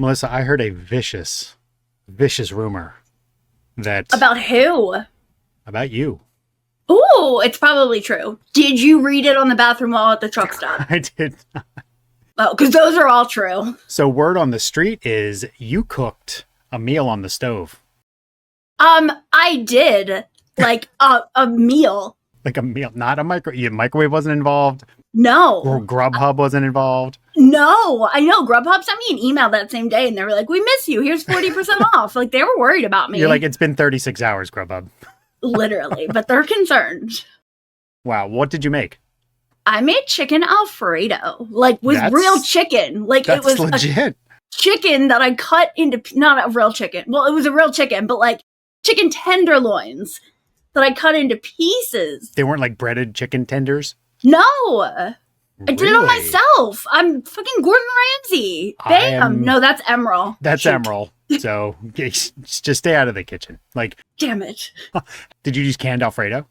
Melissa, I heard a vicious rumor that... About who? About you. Ooh, it's probably true. Did you read it on the bathroom wall at the truck stop? I did not. Oh, because those are all true. So word on the street is you cooked a meal on the stove. I did. Like, a meal. Like a meal, not a microwave wasn't involved? No. Or Grubhub wasn't involved? No. I know. Grubhub sent me an email that same day, and they were like, we miss you. Here's 40% off. Like, they were worried about me. You're like, it's been 36 hours, Grubhub. Literally. But they're concerned. Wow. What did you make? I made chicken Alfredo. Like, with real chicken. Like, it was legit. Chicken that I cut into... Not a real chicken. Well, it was a real chicken, but, like, chicken tenderloins that I cut into pieces. They weren't like breaded chicken tenders? No. I did it on myself. I'm fucking Gordon Ramsay. No, that's Emerald. That's Emerald. So just stay out of the kitchen. Like, damn it. Did you use canned Alfredo?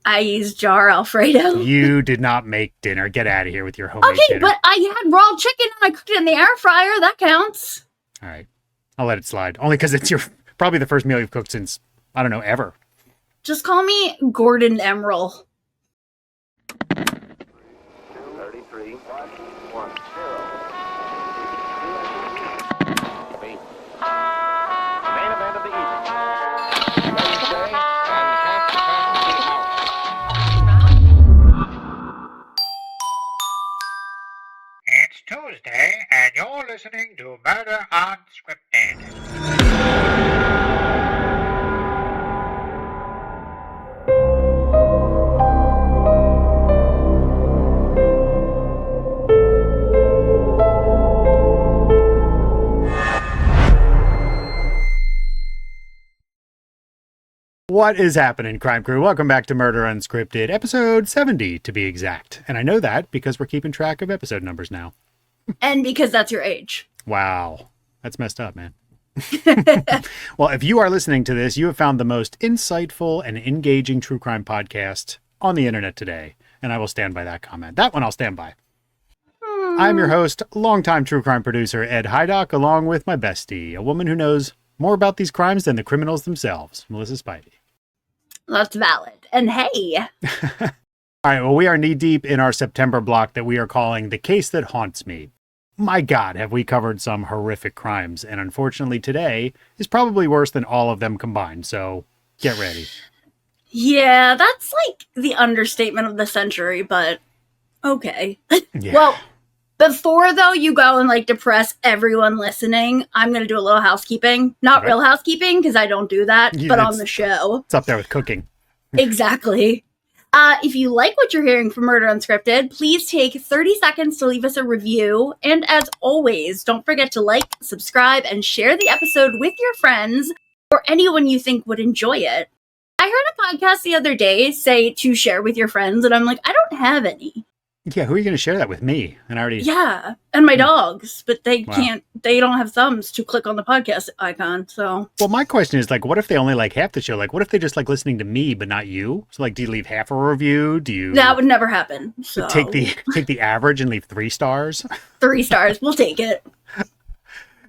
I used jar Alfredo. You did not make dinner. Get out of here with your homemade dinner. But I had raw chicken and I cooked it in the air fryer. That counts. All right. I'll let it slide. Only because it's probably the first meal you've cooked since, I don't know, ever. Just call me Gordon Emerald. 33, 1, 1, 0. Main event of the evening. Wednesday, and It's Tuesday, and you're listening to Murder Unscripted. What is happening, Crime Crew? Welcome back to Murder Unscripted, episode 70 to be exact. And I know that because we're keeping track of episode numbers now. And because that's your age. Wow. That's messed up, man. Well, if you are listening to this, you have found the most insightful and engaging true crime podcast on the internet today. And I will stand by that comment. That one I'll stand by. I'm your host, longtime true crime producer Ed Hydock, along with my bestie, a woman who knows more about these crimes than the criminals themselves, Melissa Spivey. That's valid. And hey. All right, well, we are knee-deep in our September block that we are calling The Case That Haunts Me. My God, have we covered some horrific crimes, and unfortunately today is probably worse than all of them combined, so get ready. Yeah, that's like the understatement of the century, but okay. Yeah. Well, before, though, you go and, like, depress everyone listening, I'm going to do a little housekeeping. Not real housekeeping, because I don't do that, but on the show. It's up there with cooking. Exactly. If you like what you're hearing from Murder Unscripted, please take 30 seconds to leave us a review. And as always, don't forget to like, subscribe, and share the episode with your friends or anyone you think would enjoy it. I heard a podcast the other day say to share with your friends, and I'm like, I don't have any. Yeah, who are you going to share that with? Me? And I already... Yeah, and my dogs, but they can't, they don't have thumbs to click on the podcast icon, so... Well, my question is, like, what if they only like half the show? Like, what if they just like listening to me, but not you? So, like, do you leave half a review? Do you... That would never happen, so... Take the average and leave 3 stars? 3 stars, we'll take it.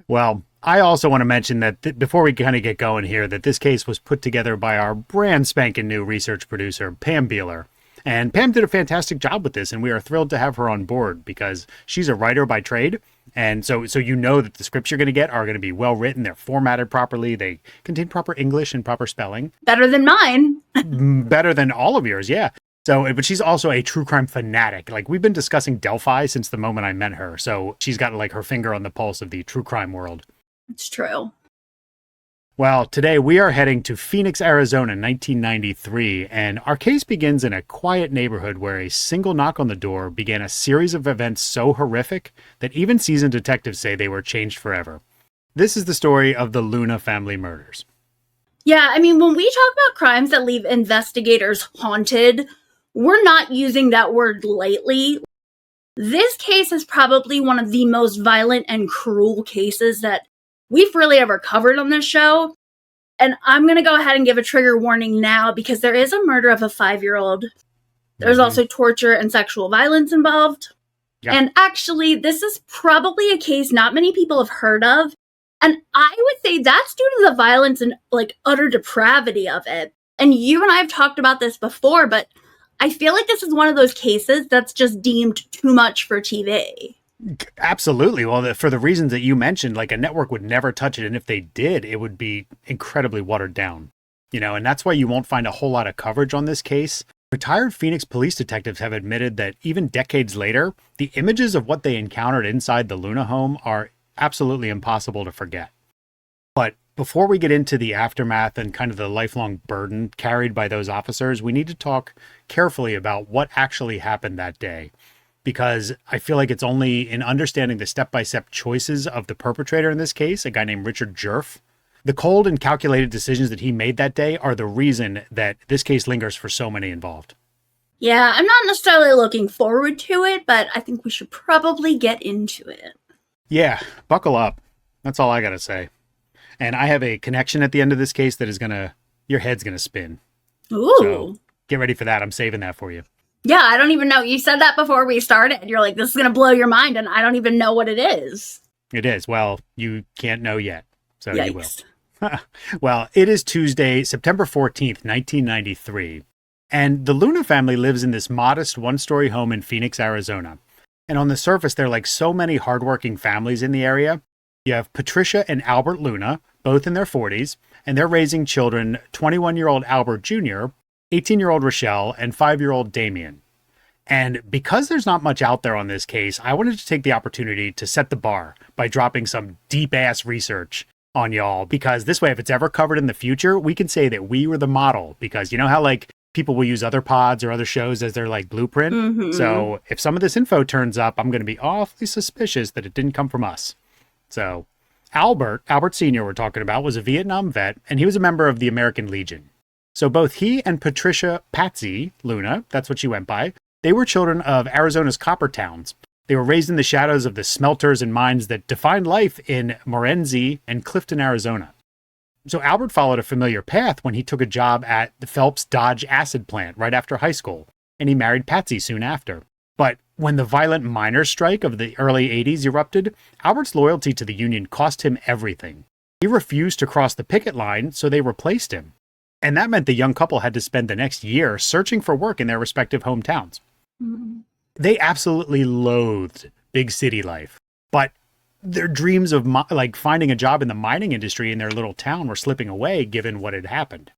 Well, I also want to mention that before we kind of get going here, that this case was put together by our brand spanking new research producer, Pam Beeler. And Pam did a fantastic job with this, and we are thrilled to have her on board because she's a writer by trade. And so you know that the scripts you're going to get are going to be well written. They're formatted properly. They contain proper English and proper spelling. Better than mine. Better than all of yours, yeah. So, but she's also a true crime fanatic. Like, we've been discussing Delphi since the moment I met her. So she's got like her finger on the pulse of the true crime world. It's true. Well, today we are heading to Phoenix, Arizona, 1993, and our case begins in a quiet neighborhood where a single knock on the door began a series of events so horrific that even seasoned detectives say they were changed forever. This is the story of the Luna family murders. Yeah, I mean, when we talk about crimes that leave investigators haunted, we're not using that word lightly. This case is probably one of the most violent and cruel cases that we've really ever covered on this show. And I'm going to go ahead and give a trigger warning now because there is a murder of a 5-year-old. There's also torture and sexual violence involved. Yeah. And actually, this is probably a case not many people have heard of. And I would say that's due to the violence and like utter depravity of it. And you and I have talked about this before, but I feel like this is one of those cases that's just deemed too much for TV. Absolutely. Well, for the reasons that you mentioned, like a network would never touch it. And if they did, it would be incredibly watered down, and that's why you won't find a whole lot of coverage on this case. Retired Phoenix police detectives have admitted that even decades later, the images of what they encountered inside the Luna home are absolutely impossible to forget. But before we get into the aftermath and kind of the lifelong burden carried by those officers, we need to talk carefully about what actually happened that day. Because I feel like it's only in understanding the step-by-step choices of the perpetrator in this case, a guy named Richard Kenneth Djerf. The cold and calculated decisions that he made that day are the reason that this case lingers for so many involved. Yeah, I'm not necessarily looking forward to it, but I think we should probably get into it. Yeah, buckle up. That's all I gotta say. And I have a connection at the end of this case that is your head's gonna spin. Ooh. So get ready for that. I'm saving that for you. Yeah, I don't even know. You said that before we started. You're like, this is going to blow your mind, and I don't even know what it is. It is. Well, you can't know yet, so Yikes. You will. Well, it is Tuesday, September 14th, 1993. And the Luna family lives in this modest one-story home in Phoenix, Arizona. And on the surface, they're like so many hardworking families in the area. You have Patricia and Albert Luna, both in their 40s, and they're raising children, 21-year-old Albert Jr., 18-year-old Rochelle, and 5-year-old Damien. And because there's not much out there on this case, I wanted to take the opportunity to set the bar by dropping some deep-ass research on y'all, because this way, if it's ever covered in the future, we can say that we were the model, because you know how like people will use other pods or other shows as their like blueprint? Mm-hmm. So if some of this info turns up, I'm going to be awfully suspicious that it didn't come from us. So Albert Sr. we're talking about, was a Vietnam vet, and he was a member of the American Legion. So both he and Patricia Patsy Luna, that's what she went by, they were children of Arizona's copper towns. They were raised in the shadows of the smelters and mines that defined life in Morenzi and Clifton, Arizona. So Albert followed a familiar path when he took a job at the Phelps Dodge acid plant right after high school, and he married Patsy soon after. But when the violent miners' strike of the early 80s erupted, Albert's loyalty to the Union cost him everything. He refused to cross the picket line, so they replaced him. And that meant the young couple had to spend the next year searching for work in their respective hometowns. Mm-hmm. They absolutely loathed big city life, but their dreams of like finding a job in the mining industry in their little town were slipping away given what had happened.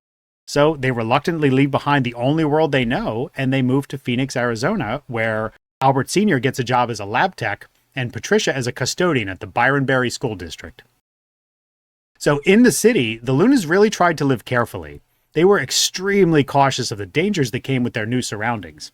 So they reluctantly leave behind the only world they know, and they move to Phoenix, Arizona, where Albert Sr. gets a job as a lab tech and Patricia as a custodian at the Byron Berry School District. So in the city, the Lunas really tried to live carefully. They were extremely cautious of the dangers that came with their new surroundings.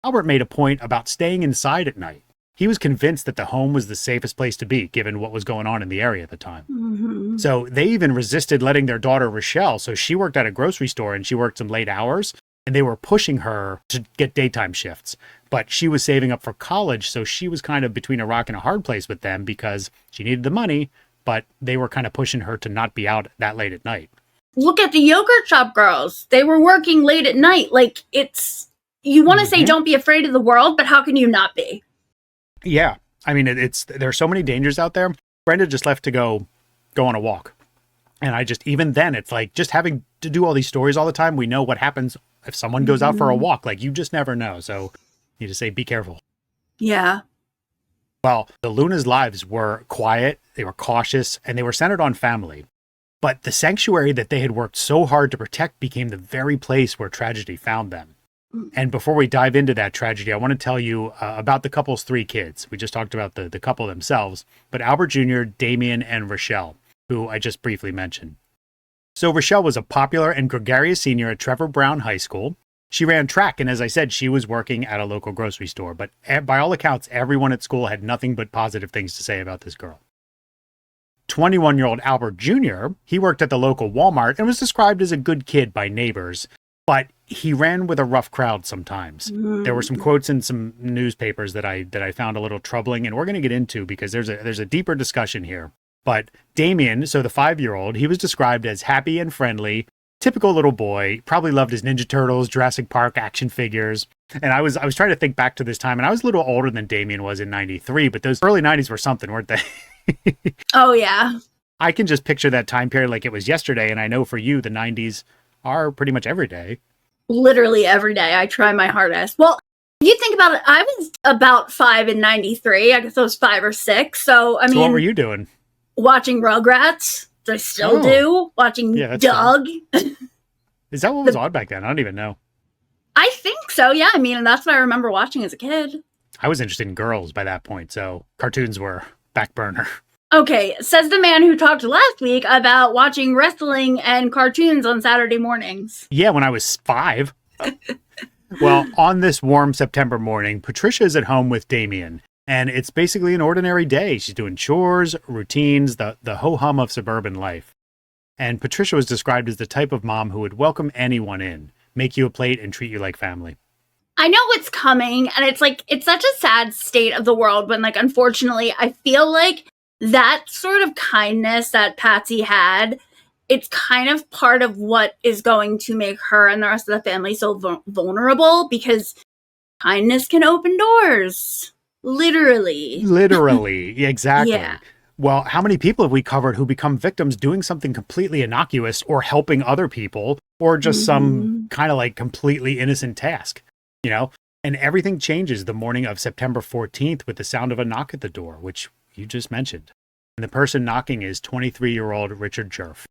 Albert made a point about staying inside at night. He was convinced that the home was the safest place to be, given what was going on in the area at the time. Mm-hmm. So they even resisted letting their daughter Rochelle, so she worked at a grocery store and she worked some late hours, and they were pushing her to get daytime shifts. But she was saving up for college, so she was kind of between a rock and a hard place with them because she needed the money, but they were kind of pushing her to not be out that late at night. Look at the yogurt shop girls. They were working late at night. Like, you want to say don't be afraid of the world, but how can you not be? Yeah. I mean, there's so many dangers out there. Brenda just left to go on a walk. And even then, it's like just having to do all these stories all the time. We know what happens if someone goes out for a walk. Like, you just never know. So you need to say, be careful. Yeah. Well, the Lunas' lives were quiet, they were cautious, and they were centered on family. But the sanctuary that they had worked so hard to protect became the very place where tragedy found them. And before we dive into that tragedy, I want to tell you about the couple's 3 kids. We just talked about the couple themselves, but Albert Jr., Damien, and Rochelle, who I just briefly mentioned. So Rochelle was a popular and gregarious senior at Trevor Brown High School. She ran track, and as I said, she was working at a local grocery store. But by all accounts, everyone at school had nothing but positive things to say about this girl. 21-year-old Albert Jr., he worked at the local Walmart and was described as a good kid by neighbors, but he ran with a rough crowd sometimes. There were some quotes in some newspapers that I found a little troubling, and we're going to get into because there's a deeper discussion here. But Damien, so the 5-year-old, he was described as happy and friendly, typical little boy, probably loved his Ninja Turtles, Jurassic Park action figures. And I was trying to think back to this time, and I was a little older than Damien was in 93, but those early 90s were something, weren't they? Oh, yeah. I can just picture that time period like it was yesterday. And I know for you, the 90s are pretty much every day. Literally every day. I try my hardest. Well, if you think about it, I was about 5 in 93. I guess I was 5 or 6. So, I mean, what were you doing? Watching Rugrats. I still do. Watching Doug. Is that what was on back then? I don't even know. I think so, yeah. I mean, that's what I remember watching as a kid. I was interested in girls by that point, so cartoons were back burner. Okay, says the man who talked last week about watching wrestling and cartoons on Saturday mornings. Yeah, when I was 5. Well, on this warm September morning, Patricia is at home with Damien, and it's basically an ordinary day. She's doing chores, routines, the ho-hum of suburban life. And Patricia was described as the type of mom who would welcome anyone in, make you a plate, and treat you like family. I know what's coming, and it's like, it's such a sad state of the world when, like, unfortunately, I feel like that sort of kindness that Patsy had, it's kind of part of what is going to make her and the rest of the family so vulnerable, because kindness can open doors. Literally. Literally, exactly. Yeah. Well, how many people have we covered who become victims doing something completely innocuous or helping other people or just some kind of like completely innocent task, you know? And everything changes the morning of September 14th with the sound of a knock at the door, which you just mentioned. And the person knocking is 23-year-old Richard Kenneth Djerf.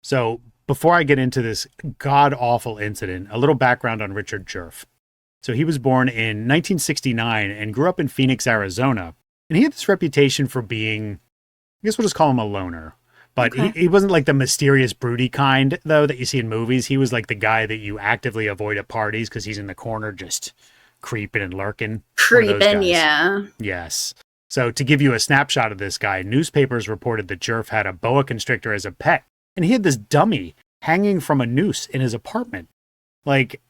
So before I get into this god-awful incident, a little background on Richard Djerf. So he was born in 1969 and grew up in Phoenix, Arizona. And he had this reputation for being, I guess we'll just call him a loner. But he wasn't like the mysterious, broody kind, though, that you see in movies. He was like the guy that you actively avoid at parties because he's in the corner just creeping and lurking. Creeping, yeah. Yes. So to give you a snapshot of this guy, newspapers reported that Djerf had a boa constrictor as a pet. And he had this dummy hanging from a noose in his apartment. Like,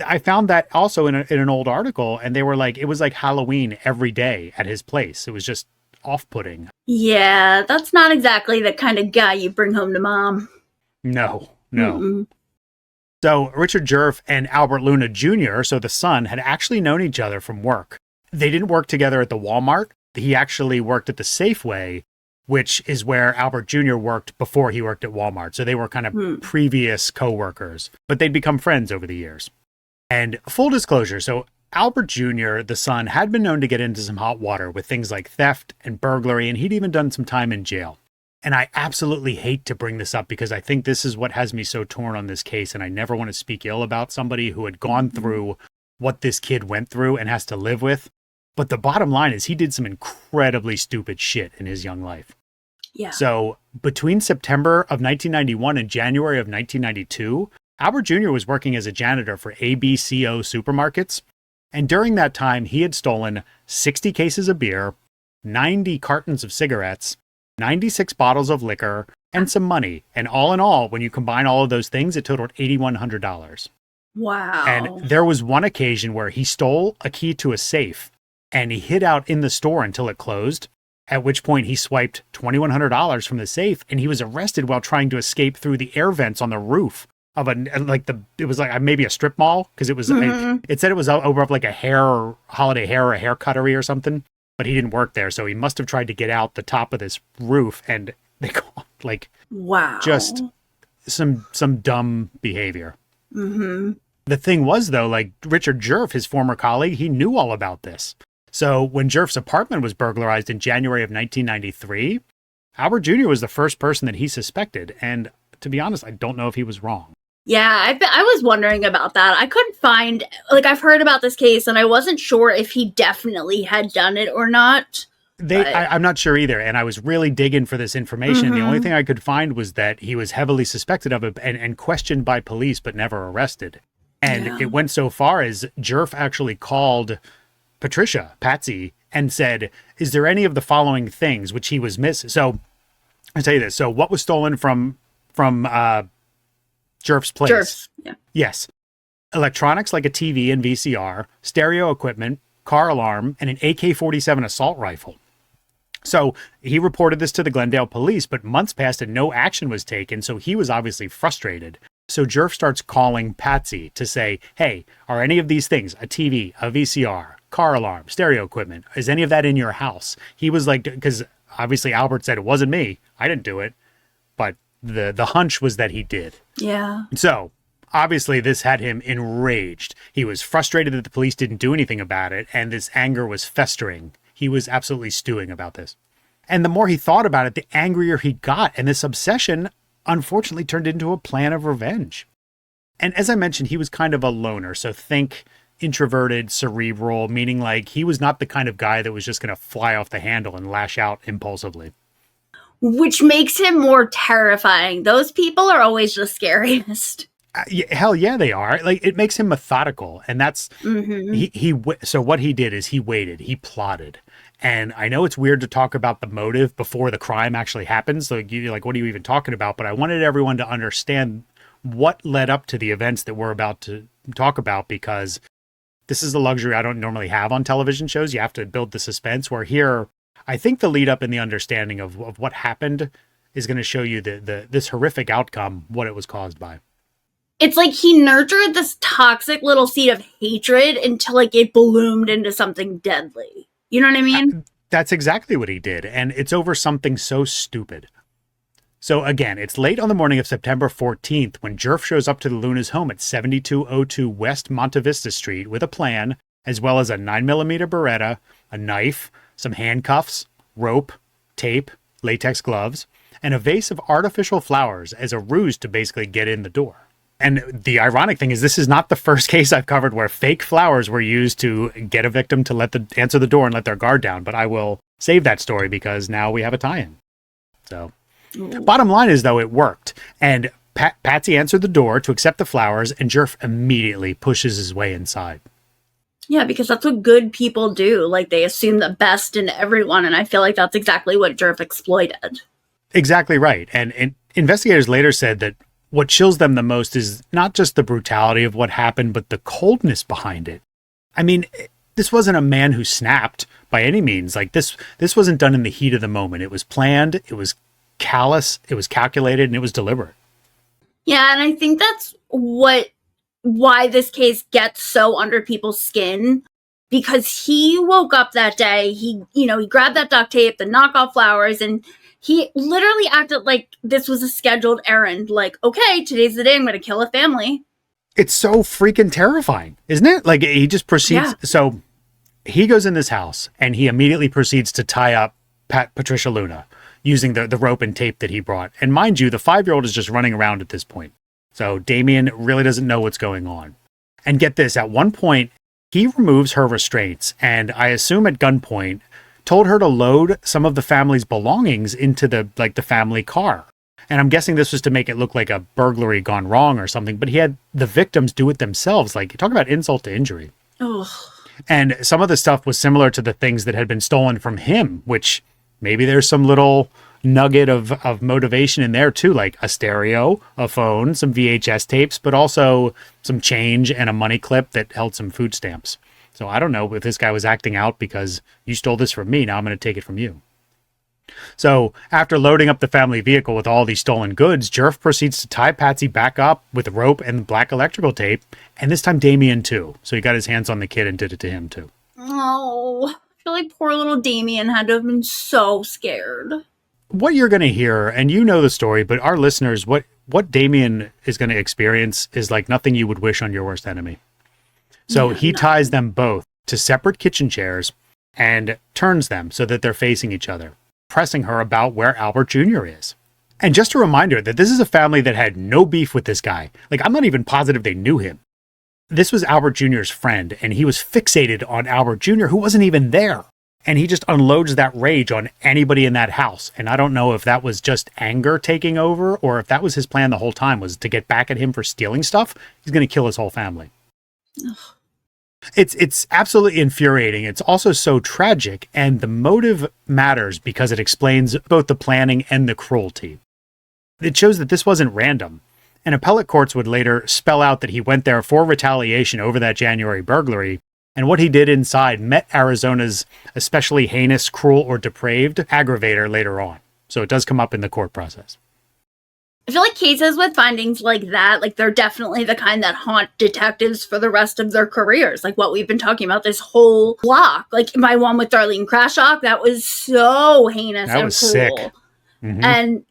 I found that also in an old article, and they were like, it was like Halloween every day at his place. It was just off-putting. Yeah, that's not exactly the kind of guy you bring home to mom. No. So Richard Djerf and Albert Luna Jr., so the son, had actually known each other from work. They didn't work together at the Walmart. He actually worked at the Safeway, which is where Albert Jr. worked before he worked at Walmart. So they were kind of previous coworkers, but they'd become friends over the years. And full disclosure, so Albert Jr., the son, had been known to get into some hot water with things like theft and burglary, and he'd even done some time in jail. And I absolutely hate to bring this up because I think this is what has me so torn on this case, and I never want to speak ill about somebody who had gone through what this kid went through and has to live with. But the bottom line is he did some incredibly stupid shit in his young life. Yeah. So between September of 1991 and January of 1992, Albert Jr. was working as a janitor for ABCO supermarkets. And during that time, he had stolen 60 cases of beer, 90 cartons of cigarettes, 96 bottles of liquor, and some money. And all in all, when you combine all of those things, it totaled $8,100. Wow. And there was one occasion where he stole a key to a safe and he hid out in the store until it closed, at which point he swiped $2,100 from the safe, and he was arrested while trying to escape through the air vents on the roof of it was like maybe a strip mall, because it was, it said it was over like a holiday hair or a hair cuttery or something, but he didn't work there. So he must have tried to get out the top of this roof, and they called like, wow, just some dumb behavior. The thing was, though, like Richard Djerf, his former colleague, he knew all about this. So when Djerf's apartment was burglarized in January of 1993, Albert Jr. was the first person that he suspected. And to be honest, I don't know if he was wrong. Yeah, I was wondering about that. I couldn't find, like, I've heard about this case and I wasn't sure if he definitely had done it or not. I'm not sure either. And I was really digging for this information. The only thing I could find was that he was heavily suspected of it and questioned by police, but never arrested. And it went so far as Djerf actually called Patricia, Patsy, and said, is there any of the following things which he was missing? So I'll tell you this. So what was stolen from Djerf's place? Djerf's, yeah. Yes. Electronics like a TV and VCR, stereo equipment, car alarm, and an AK-47 assault rifle. So he reported this to the Glendale police, but months passed and no action was taken. So he was obviously frustrated. So Djerf starts calling Patsy to say, hey, are any of these things, a TV, a VCR, car alarm, stereo equipment, is any of that in your house? He was like, because Obviously, Albert said it wasn't me. I didn't do it. But the hunch was that he did. Yeah. So, obviously, this had him enraged. He was frustrated that the police didn't do anything about it, and this anger was festering. He was absolutely stewing about this. And the more he thought about it, the angrier he got, and this obsession, unfortunately, turned into a plan of revenge. And as I mentioned, he was kind of a loner, so think introverted, cerebral, meaning like he was not the kind of guy that was just going to fly off the handle and lash out impulsively. Which makes him more terrifying. Those people are always the scariest. Hell yeah, they are. Like, it makes him methodical, and that's so what he did is he waited, he plotted. And I know it's weird to talk about the motive before the crime actually happens. So you're like, what are you even talking about? But I wanted everyone to understand what led up to the events that we're about to talk about, because this is a luxury I don't normally have on television shows. You have to build the suspense, where here, I think the lead up and the understanding of what happened is going to show you this horrific outcome, what it was caused by. It's like he nurtured this toxic little seed of hatred until like it bloomed into something deadly. You know what I mean? That's exactly what he did. And it's over something so stupid. So again, it's late on the morning of September 14th when Djerf shows up to the Luna's home at 7202 West Monte Vista Street with a plan, as well as a 9mm Beretta, a knife, some handcuffs, rope, tape, latex gloves, and a vase of artificial flowers as a ruse to basically get in the door. And the ironic thing is, this is not the first case I've covered where fake flowers were used to get a victim to answer the door and let their guard down. But I will save that story because now we have a tie-in. So, bottom line is, though, it worked. And Patsy answered the door to accept the flowers, and Djerf immediately pushes his way inside. Yeah, because that's what good people do. Like, they assume the best in everyone, and I feel like that's exactly what Djerf exploited. Exactly right. And investigators later said that what chills them the most is not just the brutality of what happened, but the coldness behind it. I mean, this wasn't a man who snapped by any means. Like, this wasn't done in the heat of the moment. It was planned, it was callous, it was calculated, and it was deliberate. Yeah, and I think that's why this case gets so under people's skin, because he woke up that day, he grabbed that duct tape, the knockoff flowers, and he literally acted like this was a scheduled errand. Like, okay, today's the day I'm going to kill a family. It's so freaking terrifying, isn't it? Like, he just proceeds. Yeah. So he goes in this house and he immediately proceeds to tie up Patricia Luna using the rope and tape that he brought. And mind you, the 5-year-old is just running around at this point. So Damien really doesn't know what's going on. And get this, at one point, he removes her restraints, and I assume at gunpoint, told her to load some of the family's belongings into the family car. And I'm guessing this was to make it look like a burglary gone wrong or something, but he had the victims do it themselves. Like, talk about insult to injury. Ugh. And some of the stuff was similar to the things that had been stolen from him, which maybe there's some little nugget of motivation in there too, like a stereo, a phone, some VHS tapes, but also some change and a money clip that held some food stamps. So I don't know if this guy was acting out because you stole this from me, now I'm going to take it from you. So after loading up the family vehicle with all these stolen goods, Djerf proceeds to tie Patsy back up with rope and black electrical tape, and this time Damien too. So he got his hands on the kid and did it to him too. Oh, I feel like poor little Damien had to have been so scared. What you're going to hear, and you know the story, but our listeners, what Damien is going to experience is like nothing you would wish on your worst enemy. So he ties them both to separate kitchen chairs and turns them so that they're facing each other, pressing her about where Albert Jr. is. And just a reminder that this is a family that had no beef with this guy. Like, I'm not even positive they knew him. This was Albert Jr.'s friend, and he was fixated on Albert Jr., who wasn't even there. And he just unloads that rage on anybody in that house. And I don't know if that was just anger taking over or if that was his plan the whole time, was to get back at him for stealing stuff. He's going to kill his whole family. Ugh. It's absolutely infuriating. It's also so tragic, and the motive matters because it explains both the planning and the cruelty. It shows that this wasn't random, and appellate courts would later spell out that he went there for retaliation over that January burglary, and what he did inside met Arizona's especially heinous, cruel, or depraved aggravator later on. So it does come up in the court process. I feel like cases with findings like that, like they're definitely the kind that haunt detectives for the rest of their careers. Like what we've been talking about this whole block. Like my one with Darlene Krashock, that was so heinous That and was cruel. sick. Mm-hmm. And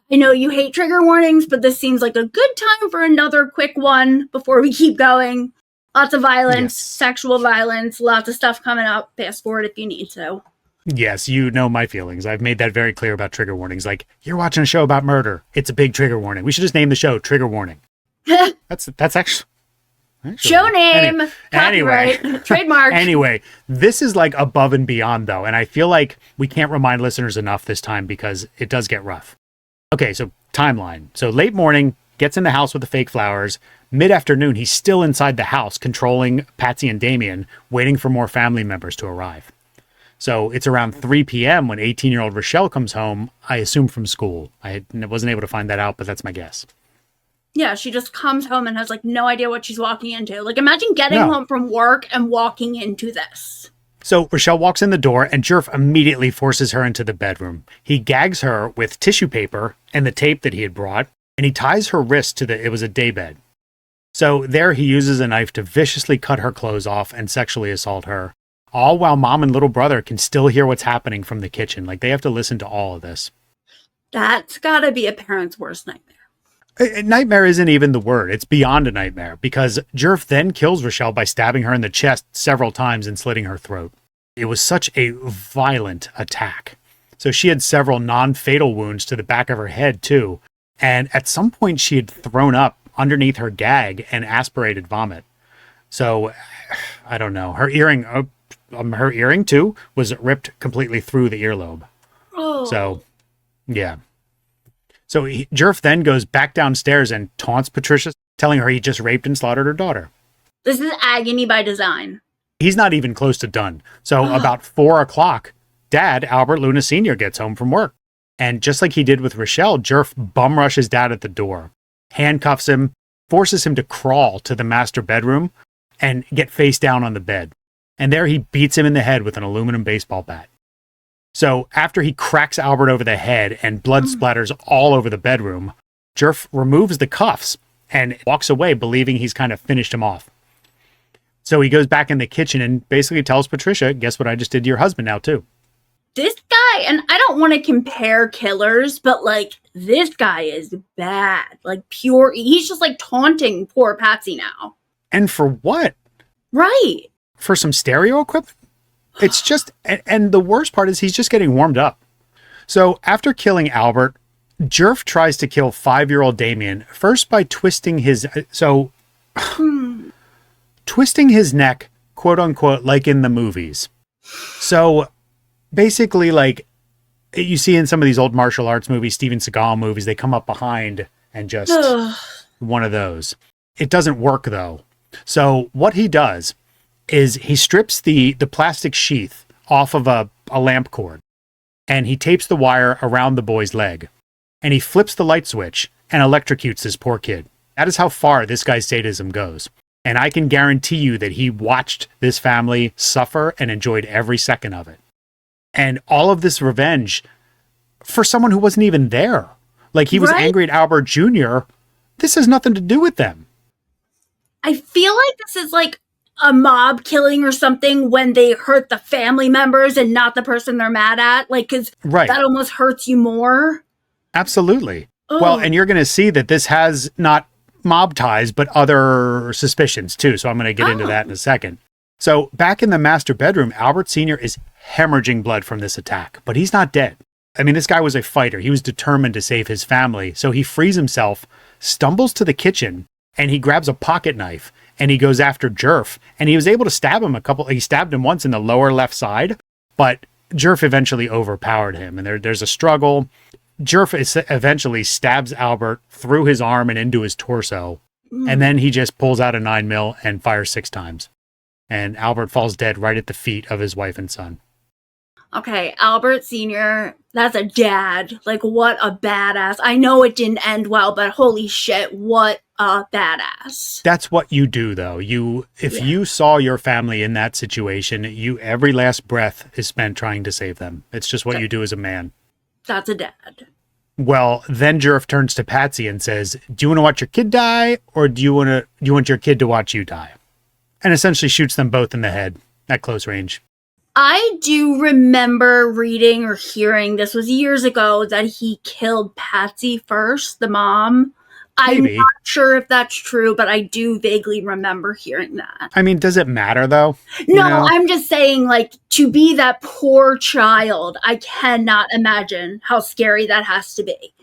I know you hate trigger warnings, but this seems like a good time for another quick one before we keep going. Lots of violence, Yes. sexual violence, lots of stuff coming up. Fast forward if you need to. Yes, you know my feelings. I've made that very clear about trigger warnings. Like, you're watching a show about murder. It's a big trigger warning. We should just name the show Trigger Warning. That's actually Show name, anyway. copyright, trademark. Anyway, this is like above and beyond though, and I feel like we can't remind listeners enough this time because it does get rough. Okay, so timeline. So late morning, gets in the house with the fake flowers. Mid-afternoon, he's still inside the house, controlling Patsy and Damien, waiting for more family members to arrive. So it's around 3 p.m. when 18-year-old Rochelle comes home, I assume from school. I wasn't able to find that out, but that's my guess. Yeah, she just comes home and has like no idea what she's walking into. Like imagine getting home from work and walking into this. So Rochelle walks in the door and Djerf immediately forces her into the bedroom. He gags her with tissue paper and the tape that he had brought, and he ties her wrist to it was a daybed. So there he uses a knife to viciously cut her clothes off and sexually assault her. All while mom and little brother can still hear what's happening from the kitchen. Like, they have to listen to all of this. That's gotta be a parent's worst nightmare. A nightmare isn't even the word. It's beyond a nightmare because Djerf then kills Rochelle by stabbing her in the chest several times and slitting her throat. It was such a violent attack. So she had several non-fatal wounds to the back of her head, too. And at some point, she had thrown up underneath her gag and aspirated vomit. So, I don't know. Her earring, too, was ripped completely through the earlobe. Oh. So, yeah. So Djerf then goes back downstairs and taunts Patricia, telling her he just raped and slaughtered her daughter. This is agony by design. He's not even close to done. So about 4 o'clock, Dad, Albert Luna Sr., gets home from work. And just like he did with Rochelle, Djerf bum rushes Dad at the door, handcuffs him, forces him to crawl to the master bedroom and get face down on the bed. And there he beats him in the head with an aluminum baseball bat. So after he cracks Albert over the head and blood splatters all over the bedroom, Djerf removes the cuffs and walks away believing he's kind of finished him off. So he goes back in the kitchen and basically tells Patricia, guess what I just did to your husband now too. This guy, and I don't want to compare killers, but like this guy is bad. Like pure, he's just like taunting poor Patsy now. And for what? Right. For some stereo equipment? It's just, and the worst part is he's just getting warmed up. So after killing Albert, Djerf tries to kill 5-year-old Damien, first by twisting his, twisting his neck, quote unquote, like in the movies. So basically, like you see in some of these old martial arts movies, Steven Seagal movies, they come up behind and just one of those. It doesn't work though. So what he does is he strips the plastic sheath off of a lamp cord and he tapes the wire around the boy's leg and he flips the light switch and electrocutes this poor kid. That is how far this guy's sadism goes. And I can guarantee you that he watched this family suffer and enjoyed every second of it. And all of this revenge for someone who wasn't even there. Like he was angry at Albert Jr. This has nothing to do with them. I feel like this is like a mob killing or something when they hurt the family members and not the person they're mad at. Like, because that almost hurts you more. Absolutely. Well, and you're going to see that this has not mob ties, but other suspicions too. So I'm going to get into that in a second. So back in the master bedroom, Albert Sr. is hemorrhaging blood from this attack, but he's not dead. I mean, this guy was a fighter. He was determined to save his family. So he frees himself, stumbles to the kitchen, and he grabs a pocket knife and he goes after Djerf. And he was able to stab him he stabbed him once in the lower left side, but Djerf eventually overpowered him. And there's a struggle. Djerf eventually stabs Albert through his arm and into his torso. And then he just pulls out a 9mm and fires 6 times. And Albert falls dead right at the feet of his wife and son. Okay, Albert Sr., that's a dad. Like, what a badass. I know it didn't end well, but holy shit, what a badass. That's what you do, though. If you saw your family in that situation, every last breath is spent trying to save them. It's just what you do as a man. That's a dad. Well, then Djerf turns to Patsy and says, do you want to watch your kid die, or do you want your kid to watch you die? And essentially shoots them both in the head at close range. I do remember reading or hearing, this was years ago, that he killed Patsy first, the mom. Maybe. I'm not sure if that's true, but I do vaguely remember hearing that. I mean, does it matter, though? No, I'm just saying, like, to be that poor child, I cannot imagine how scary that has to be.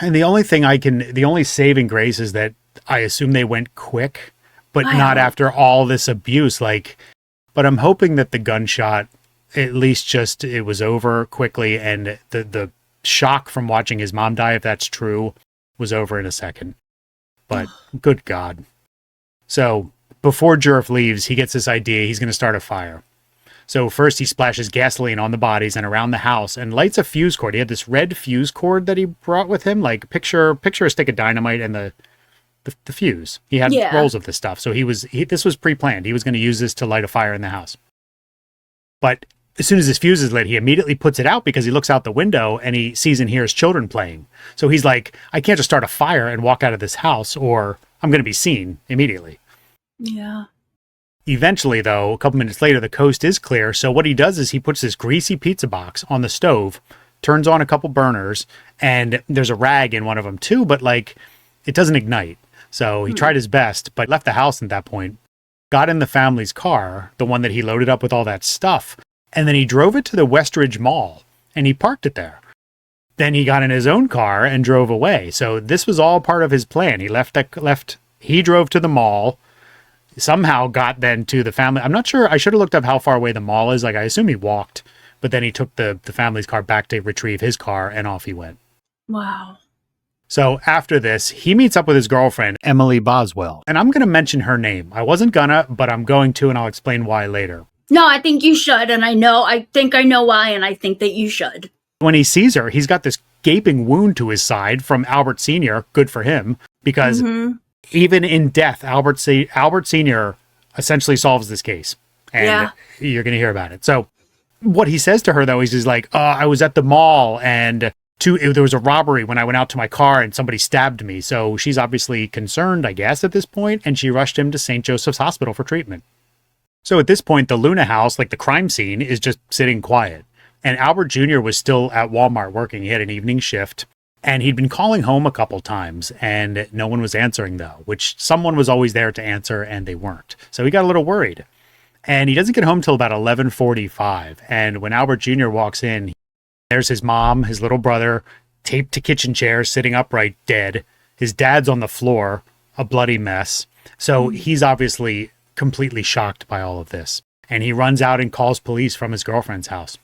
And the only saving grace is that I assume they went quick, but not after all this abuse. But I'm hoping that the gunshot, at least it was over quickly, and the shock from watching his mom die, if that's true, was over in a second. But good God. So before Djerf leaves, he gets this idea he's going to start a fire. So first he splashes gasoline on the bodies and around the house and lights a fuse cord. He had this red fuse cord that he brought with him, like picture a stick of dynamite and the fuse. He had rolls of this stuff. So this was pre-planned. He was going to use this to light a fire in the house. But as soon as his fuse is lit, he immediately puts it out because he looks out the window and he sees and hears children playing. So he's like, I can't just start a fire and walk out of this house, or I'm going to be seen immediately. Yeah. Eventually, though, a couple minutes later, the coast is clear. So what he does is he puts this greasy pizza box on the stove, turns on a couple burners, and there's a rag in one of them too, but it doesn't ignite. So he tried his best, but left the house at that point, got in the family's car, the one that he loaded up with all that stuff, and then he drove it to the Westridge Mall, and he parked it there. Then he got in his own car and drove away. So this was all part of his plan. He drove to the mall, somehow got then to the family. I'm not sure. I should have looked up how far away the mall is. I assume he walked, but then he took the family's car back to retrieve his car, and off he went. Wow. So after this, he meets up with his girlfriend, Emily Boswell. And I'm going to mention her name. I wasn't gonna, but I'm going to, and I'll explain why later. No, I think you should, and I think I know why, and I think that you should. When he sees her, he's got this gaping wound to his side from Albert Sr., good for him, because even in death, Albert Sr. essentially solves this case. And you're going to hear about it. So what he says to her, though, is he's like, I was at the mall, and there was a robbery when I went out to my car, and somebody stabbed me. So she's obviously concerned, I guess, at this point, and she rushed him to St. Joseph's Hospital for treatment. So at this point, the Luna house, like the crime scene, is just sitting quiet. And Albert Jr. was still at Walmart working. He had an evening shift. And he'd been calling home a couple times, and no one was answering, though, which someone was always there to answer, and they weren't. So he got a little worried. And he doesn't get home till about 11:45. And when Albert Jr. walks in, there's his mom, his little brother, taped to kitchen chairs, sitting upright, dead. His dad's on the floor, a bloody mess. So he's obviously completely shocked by all of this. And he runs out and calls police from his girlfriend's house.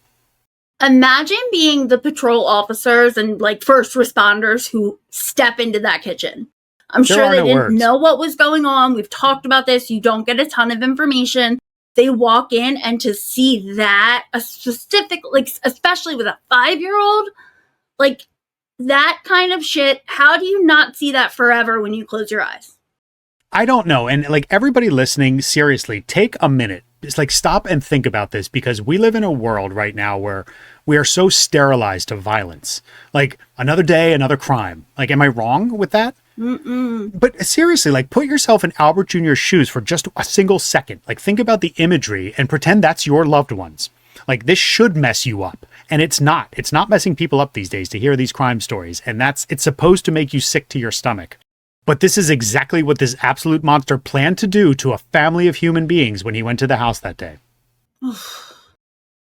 Imagine being the patrol officers and first responders who step into that kitchen. I'm sure they didn't know what was going on. We've talked about this. You don't get a ton of information. They walk in, and to see that, a specific, especially with a 5-year-old, that kind of shit, how do you not see that forever when you close your eyes? I don't know. And everybody listening, seriously, take a minute. It's stop and think about this, because we live in a world right now where we are so sterilized to violence. Another day, another crime. Am I wrong with that? Mm-mm. But seriously, put yourself in Albert Jr.'s shoes for just a single second. Think about the imagery and pretend that's your loved ones. This should mess you up. And it's not. It's not messing people up these days to hear these crime stories. And it's supposed to make you sick to your stomach. But this is exactly what this absolute monster planned to do to a family of human beings when he went to the house that day.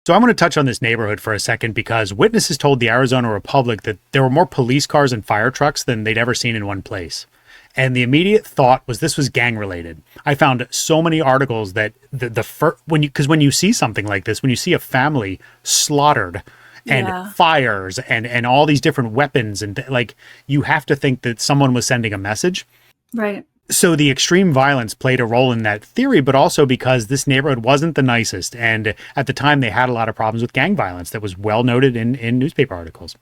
So I'm going to touch on this neighborhood for a second, because witnesses told the Arizona Republic that there were more police cars and fire trucks than they'd ever seen in one place. And the immediate thought was this was gang related. I found so many articles that when you see something like this, when you see a family slaughtered and fires and all these different weapons, and you have to think that someone was sending a message. Right. So the extreme violence played a role in that theory, but also because this neighborhood wasn't the nicest. And at the time, they had a lot of problems with gang violence that was well noted in newspaper articles.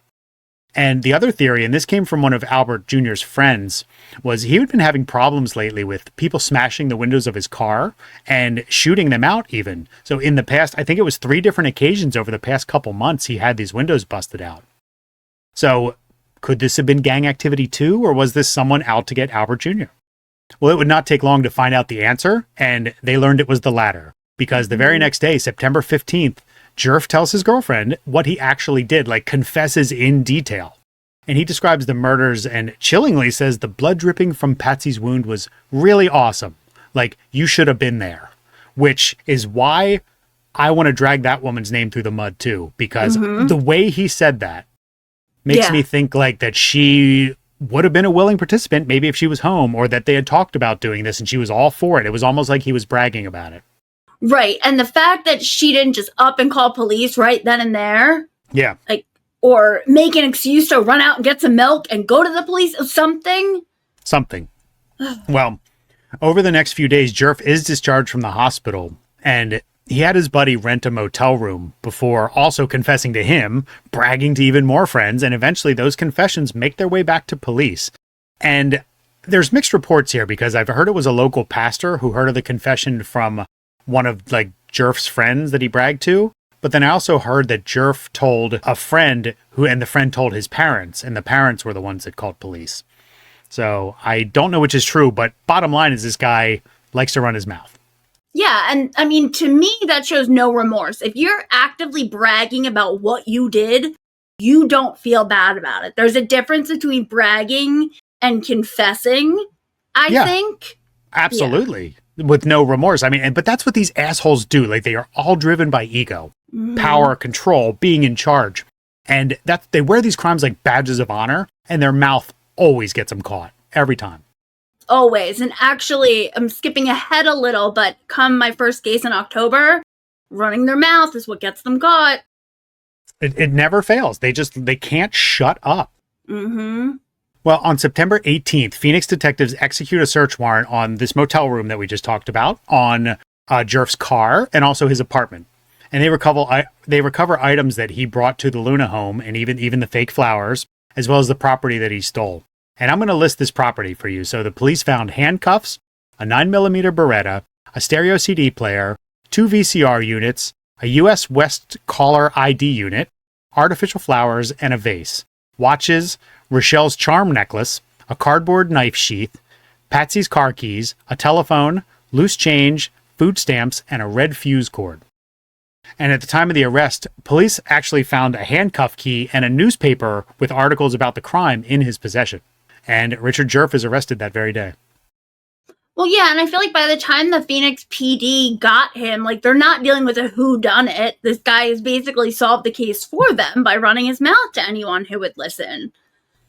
And the other theory, and this came from one of Albert Jr.'s friends, was he had been having problems lately with people smashing the windows of his car and shooting them out even. So in the past, I think it was 3 different occasions over the past couple months, he had these windows busted out. So Could this have been gang activity too, or was this someone out to get Albert Jr.? Well, it would not take long to find out the answer, and they learned it was the latter, because the very next day, September 15th, Djerf tells his girlfriend what he actually did, like confesses in detail. And he describes the murders and chillingly says the blood dripping from Patsy's wound was really awesome. Like, you should have been there, which is why I want to drag that woman's name through the mud too, because the way he said that makes me think like that she would have been a willing participant, maybe if she was home, or that they had talked about doing this and she was all for it. It was almost like he was bragging about it. Right. And the fact that she didn't just up and call police right then and there. Yeah. Like, or make an excuse to run out and get some milk and go to the police or something. Something. Well, over the next few days, Djerf is discharged from the hospital, and he had his buddy rent a motel room before also confessing to him, bragging to even more friends, and eventually those confessions make their way back to police. And there's mixed reports here, because I've heard it was a local pastor who heard of the confession from one of like Djerf's friends that he bragged to. But then I also heard that Djerf told a friend and the friend told his parents, and the parents were the ones that called police. So I don't know which is true, but bottom line is this guy likes to run his mouth. Yeah, and I mean, to me, that shows no remorse. If you're actively bragging about what you did, you don't feel bad about it. There's a difference between bragging and confessing, I think. Absolutely. Yeah. With no remorse. I mean, but that's what these assholes do. Like, they are all driven by ego, power, control, being in charge. And they wear these crimes like badges of honor, and their mouth always gets them caught every time. Always. And actually, I'm skipping ahead a little, but come my first case in October, running their mouth is what gets them caught. It never fails. They can't shut up. Well, on September 18th, Phoenix detectives execute a search warrant on this motel room that we just talked about, on Djerf's car, and also his apartment. And they recover items that he brought to the Luna home, and even the fake flowers, as well as the property that he stole. And I'm going to list this property for you. So the police found handcuffs, a 9mm Beretta, a stereo CD player, 2 VCR units, a US West caller ID unit, artificial flowers, and a vase, watches, Rochelle's charm necklace, a cardboard knife sheath, Patsy's car keys, a telephone, loose change, food stamps, and a red fuse cord. And at the time of the arrest, police actually found a handcuff key and a newspaper with articles about the crime in his possession. And Richard Djerf is arrested that very day. Well, yeah, and I feel like by the time the Phoenix PD got him, like, they're not dealing with a whodunit. This guy has basically solved the case for them by running his mouth to anyone who would listen.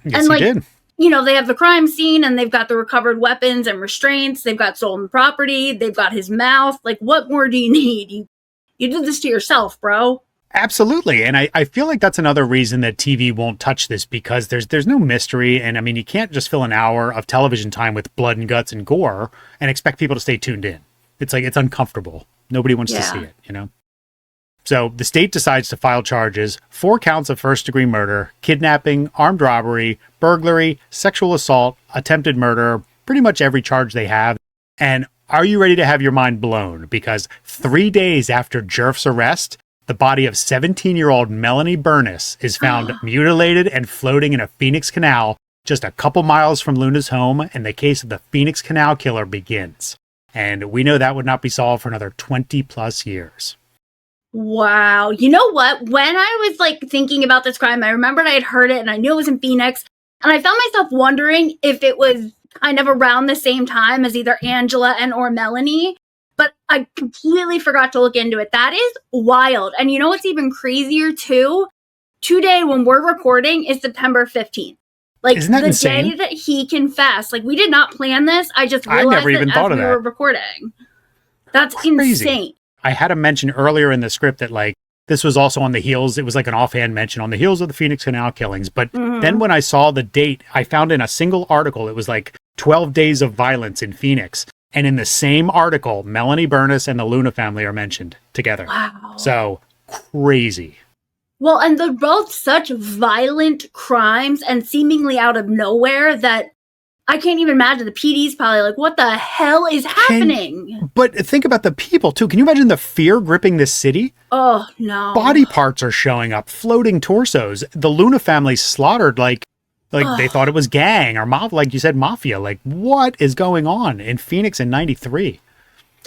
Yes, he did. You know, they have the crime scene, and they've got the recovered weapons and restraints. They've got stolen property. They've got his mouth. Like, what more do you need? You did this to yourself, bro. Absolutely. And I feel like that's another reason that TV won't touch this, because there's no mystery. And I mean, you can't just fill an hour of television time with blood and guts and gore and expect people to stay tuned in. It's like, it's uncomfortable. Nobody wants to see it, you know? So the state decides to file charges, 4 counts of first-degree murder, kidnapping, armed robbery, burglary, sexual assault, attempted murder, pretty much every charge they have. And are you ready to have your mind blown? Because 3 days after Djerf's arrest, the body of 17-year-old Melanie Burness is found mutilated and floating in a Phoenix canal just a couple miles from Luna's home, and the case of the Phoenix Canal Killer begins. And we know that would not be solved for another 20-plus years. Wow. You know what? When I was like thinking about this crime, I remembered I had heard it and I knew it was in Phoenix. And I found myself wondering if it was kind of around the same time as either Angela and or Melanie. But I completely forgot to look into it. That is wild. And you know what's even crazier too? Today, when we're recording, is September 15th. Like, isn't that the insane? day that he confessed. Like, we did not plan this. I just realized never even thought as of we that. were recording. That's Crazy. insane. I had to mention earlier in the script that, like, this was also on the heels. It was like an offhand mention on the heels of the Phoenix Canal killings. But then when I saw the date, I found in a single article, it was like 12 days of violence in Phoenix. And in the same article, Melanie Burness and the Luna family are mentioned together. Wow. So crazy. Well, and they're both such violent crimes and seemingly out of nowhere that I can't even imagine. The PD's probably like, what the hell is happening? But think about the people, too. Can you imagine the fear gripping this city? Oh, no. Body parts are showing up, floating torsos. The Luna family slaughtered, like, Like, they thought it was gang or like you said, mafia. Like, what is going on in Phoenix in 93?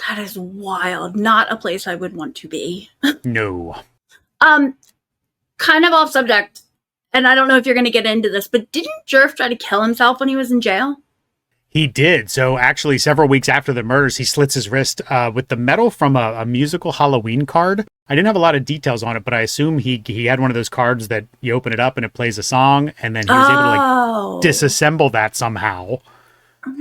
That is wild. Not a place I would want to be. No. Kind of off subject, and I don't know if you're going to get into this, but didn't Djerf try to kill himself when he was in jail? He did. So actually, several weeks after the murders, he slits his wrist with the metal from a musical Halloween card. I didn't have a lot of details on it, but I assume he had one of those cards that you open it up and it plays a song, and then he was able to like disassemble that somehow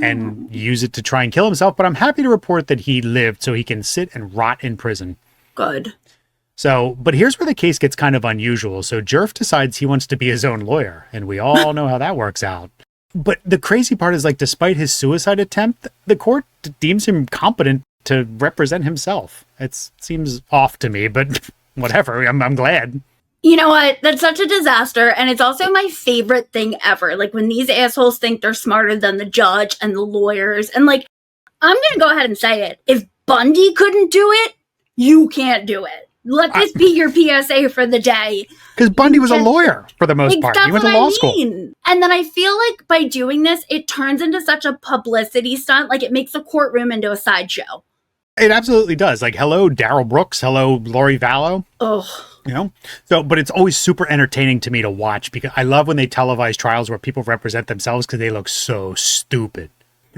and use it to try and kill himself. But I'm happy to report that he lived so he can sit and rot in prison. Good. So, but here's where the case gets kind of unusual. So Djerf decides he wants to be his own lawyer, and we all know how that works out. But the crazy part is, like, despite his suicide attempt, the court deems him competent to represent himself. It seems off to me, but whatever. I'm glad. You know what? That's such a disaster, and it's also my favorite thing ever. Like, when these assholes think they're smarter than the judge and the lawyers, and, like, I'm gonna go ahead and say it. If Bundy couldn't do it, you can't do it. Let this be your PSA for the day. Because Bundy was a lawyer for the most part. He went to law school. And then I feel like by doing this, it turns into such a publicity stunt. Like, it makes the courtroom into a sideshow. It absolutely does. Like, hello, Daryl Brooks. Hello, Lori Vallow. Oh. You know? So, but it's always super entertaining to me to watch because I love when they televise trials where people represent themselves because they look so stupid.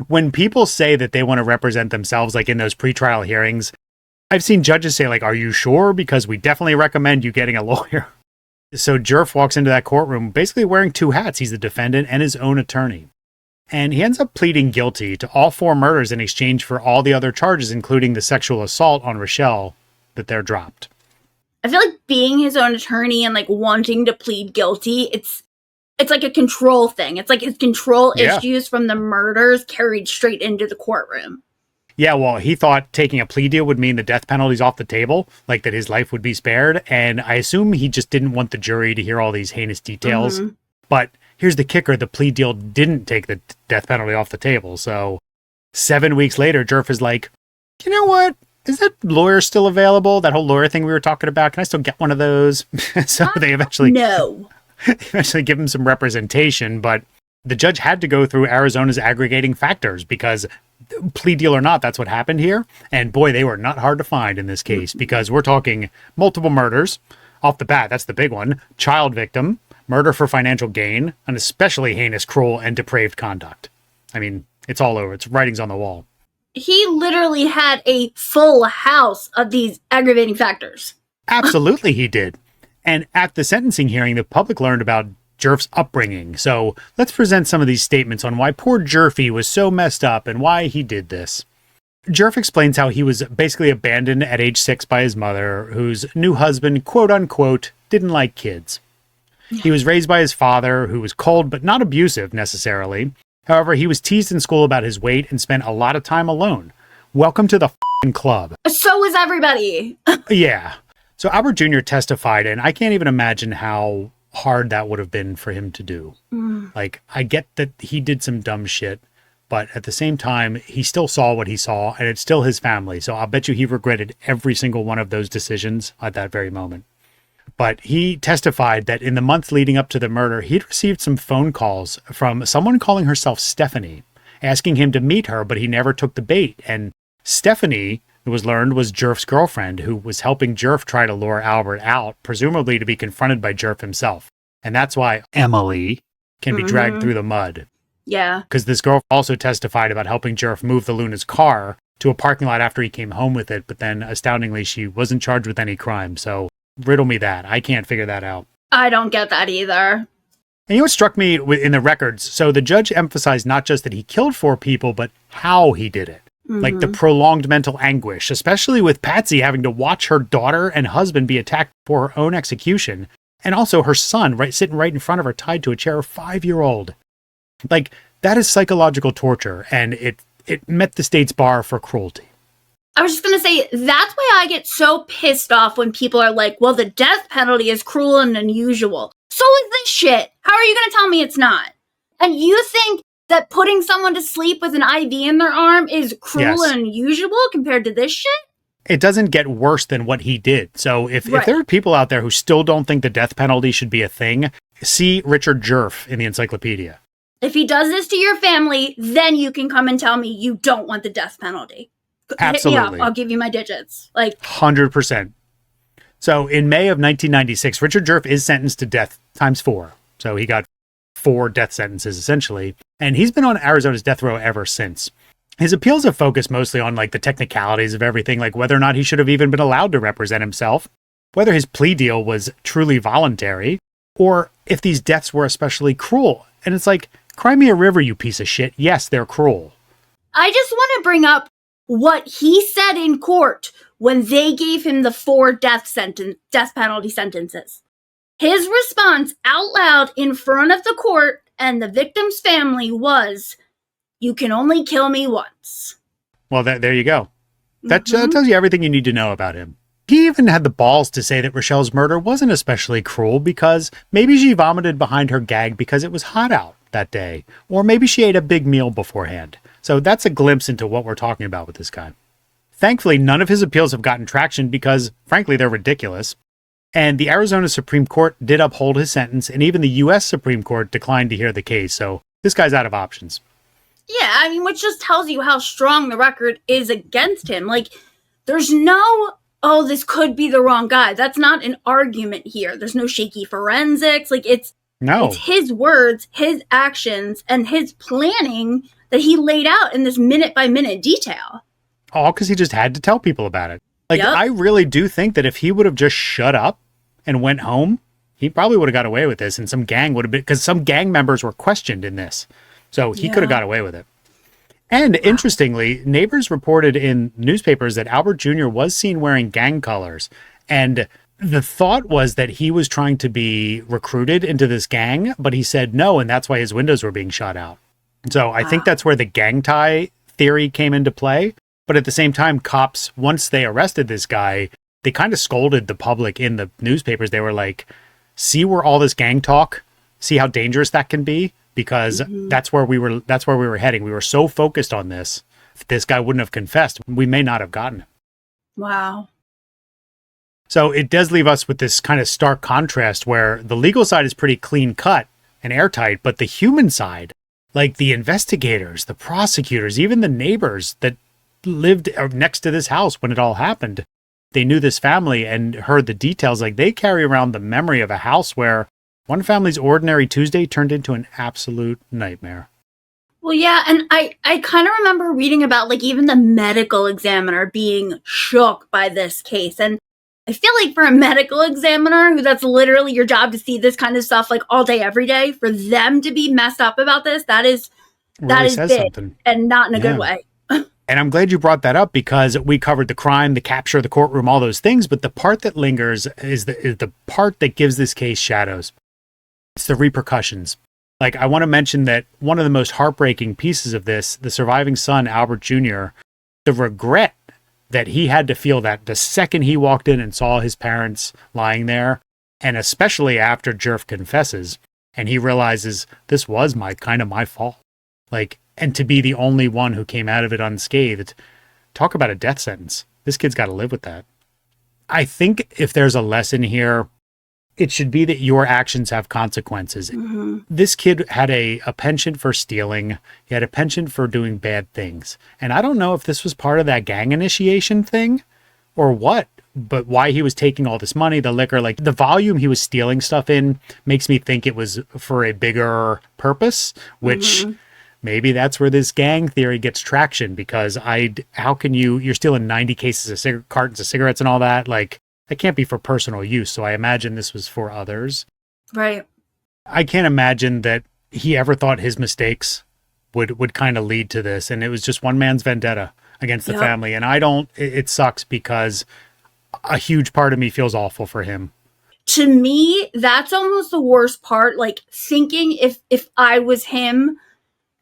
When people say that they want to represent themselves, like in those pretrial hearings, I've seen judges say, like, are you sure? Because we definitely recommend you getting a lawyer. So Djerf walks into that courtroom basically wearing two hats. He's the defendant and his own attorney. And he ends up pleading guilty to all 4 murders in exchange for all the other charges, including the sexual assault on Rochelle, that they're dropped. I feel like being his own attorney and, like, wanting to plead guilty, it's like a control thing. It's like his control issues from the murders carried straight into the courtroom. Yeah, well, he thought taking a plea deal would mean the death penalty's off the table, like that his life would be spared. And I assume he just didn't want the jury to hear all these heinous details. Mm-hmm. But here's the kicker. The plea deal didn't take the death penalty off the table. So 7 weeks later, Djerf is like, you know what? Is that lawyer still available? That whole lawyer thing we were talking about? Can I still get one of those? So they eventually give him some representation. But the judge had to go through Arizona's aggregating factors because plea deal or not, that's what happened here. And boy, they were not hard to find in this case because we're talking multiple murders. Off the bat, that's the big one. Child victim, murder for financial gain, an especially heinous, cruel, and depraved conduct. I mean, it's all over. It's writings on the wall. He literally had a full house of these aggravating factors. Absolutely he did. And at the sentencing hearing, the public learned about Djerf's upbringing. So let's present some of these statements on why poor Djerfy was so messed up and why he did this. Djerf explains how he was basically abandoned at age 6 by his mother, whose new husband, quote unquote, didn't like kids. Yeah. He was raised by his father, who was cold but not abusive necessarily. However, he was teased in school about his weight and spent a lot of time alone. Welcome to the f***ing club. So was everybody. Yeah. So Albert Jr. testified, and I can't even imagine how hard that would have been for him to do. Like, I get that he did some dumb shit, but at the same time, he still saw what he saw, and it's still his family. So I'll bet you he regretted every single one of those decisions at that very moment. But he testified that in the months leading up to the murder, he'd received some phone calls from someone calling herself Stephanie, asking him to meet her, but he never took the bait. And Stephanie, it was learned, was Djerf's girlfriend, who was helping Djerf try to lure Albert out, presumably to be confronted by Djerf himself. And that's why Emily can be dragged through the mud. Yeah. Because this girl also testified about helping Djerf move the Luna's car to a parking lot after he came home with it. But then, astoundingly, she wasn't charged with any crime. So riddle me that. I can't figure that out. I don't get that either. And you know what struck me in the records? So the judge emphasized not just that he killed 4 people, but how he did it. Like the prolonged mental anguish, especially with Patsy having to watch her daughter and husband be attacked for her own execution. And also her son sitting right in front of her, tied to a chair, a 5-year-old. Like, that is psychological torture, and it met the state's bar for cruelty. I was just going to say, that's why I get so pissed off when people are like, well, the death penalty is cruel and unusual. So is this shit. How are you going to tell me it's not? And you think that putting someone to sleep with an IV in their arm is cruel and unusual compared to this shit? It doesn't get worse than what he did. So if there are people out there who still don't think the death penalty should be a thing, See Richard Djerf in the encyclopedia. If he does this to your family, then you can come and tell me you don't want the death penalty. Absolutely. Hit me up. I'll give you my digits. 100%. So in May of 1996, Richard Djerf is sentenced to death times 4. So he got 4 death sentences essentially. And he's been on Arizona's death row ever since. His appeals have focused mostly on the technicalities of everything, like whether or not he should have even been allowed to represent himself, whether his plea deal was truly voluntary, or if these deaths were especially cruel. And it's like, cry me a river, you piece of shit. Yes, they're cruel. I just want to bring up what he said in court when they gave him the 4 death penalty sentences. His response out loud in front of the court and the victim's family was, "You can only kill me once." Well, there you go. That tells you everything you need to know about him. He even had the balls to say that Rochelle's murder wasn't especially cruel because maybe she vomited behind her gag because it was hot out that day, or maybe she ate a big meal beforehand. So that's a glimpse into what we're talking about with this guy. Thankfully, none of his appeals have gotten traction because, frankly, they're ridiculous. And the Arizona Supreme Court did uphold his sentence, and even the U.S. Supreme Court declined to hear the case. So this guy's out of options. Yeah, I mean, which just tells you how strong the record is against him. There's no, oh, this could be the wrong guy. That's not an argument here. There's no shaky forensics. It's his words, his actions, and his planning that he laid out in this minute-by-minute detail. All because he just had to tell people about it. Yep. I really do think that if he would have just shut up and went home, he probably would have got away with this, and some gang would have been, because some gang members were questioned in this. So he could have got away with it. And interestingly, neighbors reported in newspapers that Albert Jr. was seen wearing gang colors. And the thought was that he was trying to be recruited into this gang, but he said no, and that's why his windows were being shot out. So I think that's where the gang tie theory came into play. But at the same time, cops, once they arrested this guy, they kind of scolded the public in the newspapers. They were like, see where all this gang talk, see how dangerous that can be, because that's where we were heading. We were so focused on this. If this guy wouldn't have confessed, we may not have gotten him. Wow. So it does leave us with this kind of stark contrast where the legal side is pretty clean cut and airtight, but the human side, like the investigators, the prosecutors, even the neighbors that lived next to this house when it all happened, they knew this family and heard the details. They carry around the memory of a house where one family's ordinary Tuesday turned into an absolute nightmare. Well, yeah, and I kind of remember reading about even the medical examiner being shook by this case. And I feel like for a medical examiner, who that's literally your job to see this kind of stuff all day, every day, for them to be messed up about this, that is big something. And not in a good way. And I'm glad you brought that up because we covered the crime, the capture, the courtroom, all those things. But the part that lingers is the part that gives this case shadows. It's the repercussions. I want to mention that one of the most heartbreaking pieces of this, the surviving son, Albert Jr., the regret that he had to feel that the second he walked in and saw his parents lying there, and especially after Djerf confesses, and he realizes this was my fault. And to be the only one who came out of it unscathed, talk about a death sentence. This kid's got to live with that. I think if there's a lesson here, it should be that your actions have consequences. This kid had a penchant for stealing. He had a penchant for doing bad things. And I don't know if this was part of that gang initiation thing or what, but why he was taking all this money, the liquor, the volume he was stealing stuff in makes me think it was for a bigger purpose, which maybe that's where this gang theory gets traction, because how can you're stealing 90 cases of cartons of cigarettes and all that? That can't be for personal use. So I imagine this was for others. Right. I can't imagine that he ever thought his mistakes would kind of lead to this. And it was just one man's vendetta against the family. And it sucks because a huge part of me feels awful for him. To me, that's almost the worst part. Thinking if I was him,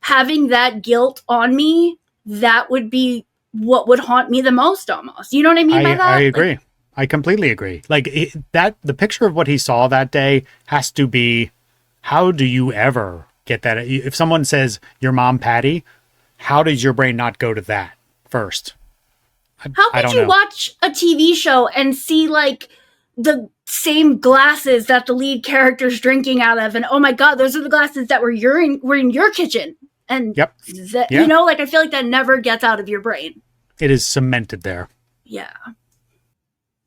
having that guilt on me, that would be what would haunt me the most almost. You know what I mean by that? I agree. I completely agree. The picture of what he saw that day has to be, how do you ever get that? If someone says your mom, Patty, how does your brain not go to that first? How could you watch a TV show and see the same glasses that the lead character's drinking out of. And oh my God, those are the glasses that were in your kitchen. And Yep. you know, like I feel like that never gets out of your brain. It is cemented there. Yeah.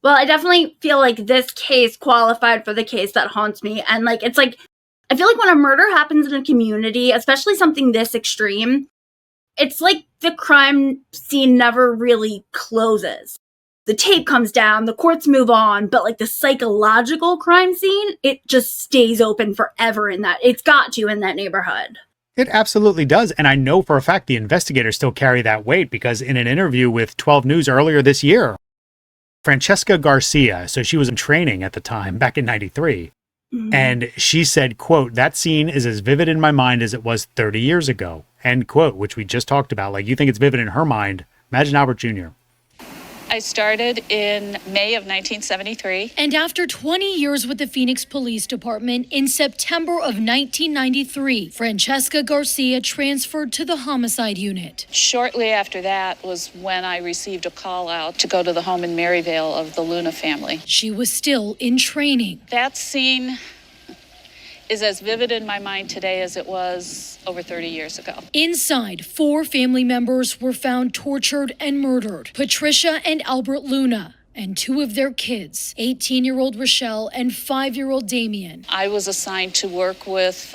Well, I definitely feel like this case qualified for the case that haunts me. And like, it's like, I feel like when a murder happens in a community, especially something this extreme, it's like the crime scene never really closes. The tape comes down, the courts move on, but like the psychological crime scene, it just stays open forever it's got to in that neighborhood. It absolutely does. And I know for a fact the investigators still carry that weight because in an interview with 12 News earlier this year, Francesca Garcia, so she was in training at the time, back in 93, and she said, quote, "That scene is as vivid in my mind as it was 30 years ago," end quote, which we just talked about. Like, you think it's vivid in her mind. Imagine Albert Jr. I started in May of 1973. And after 20 years with the Phoenix Police Department, in September of 1993, Francesca Garcia transferred to the homicide unit. Shortly after that was when I received a call out to go to the home in Maryvale of the Luna family. She was still in training. That scene is as vivid in my mind today as it was over 30 years ago. Inside, 4 family members were found tortured and murdered. Patricia and Albert Luna, and 2 of their kids, 18-year-old Rochelle and 5-year-old Damien. I was assigned to work with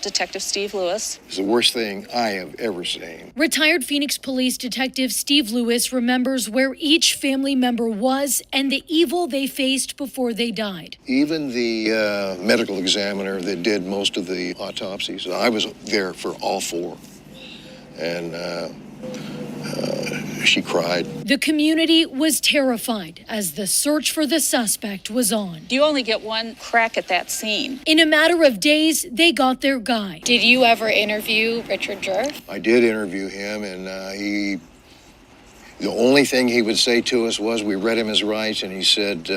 Detective Steve Lewis. It's the worst thing I have ever seen. Retired Phoenix Police Detective Steve Lewis remembers where each family member was and the evil they faced before they died. Even the medical examiner that did most of the autopsies, I was there for all 4. And she cried. The community was terrified as the search for the suspect was on. You only get one crack at that scene. In a matter of days, they got their guy. Did you ever interview Richard Kenneth Djerf? I did interview him, and the only thing he would say to us was, we read him his rights, and he said,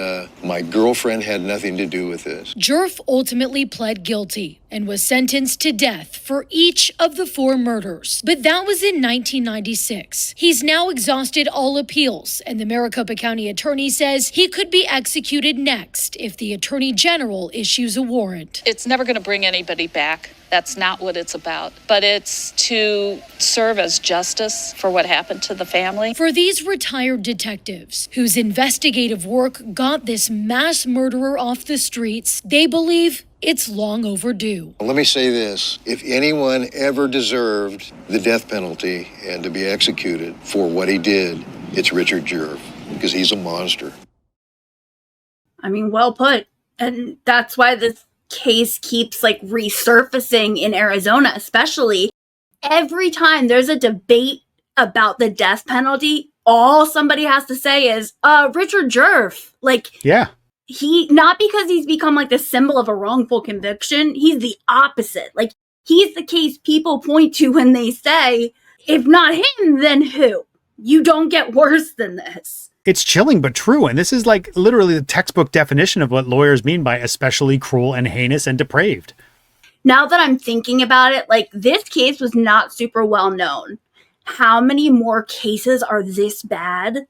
my girlfriend had nothing to do with this. Djerf ultimately pled guilty and was sentenced to death for each of the 4 murders. But that was in 1996. He's now exhausted all appeals, and the Maricopa County Attorney says he could be executed next if the Attorney General issues a warrant. It's never going to bring anybody back. That's not what it's about. But it's to serve as justice for what happened to the family. For these retired detectives whose investigative work got this mass murderer off the streets, they believe it's long overdue. Let me say this. If anyone ever deserved the death penalty and to be executed for what he did, it's Richard Kenneth Djerf, because he's a monster. I mean, well put. And that's why this case keeps like resurfacing in Arizona, especially. Every time there's a debate about the death penalty, all somebody has to say is, Richard Kenneth Djerf. Like, Yeah. he, not because he's become like the symbol of a wrongful conviction, he's the opposite. Like, he's the case people point to when they say, if not him, then who? You don't get worse than this. It's chilling but true, and this is like literally the textbook definition of what lawyers mean by especially cruel and heinous and depraved. Now that I'm thinking about it, like, this case was not super well known. How many more cases are this bad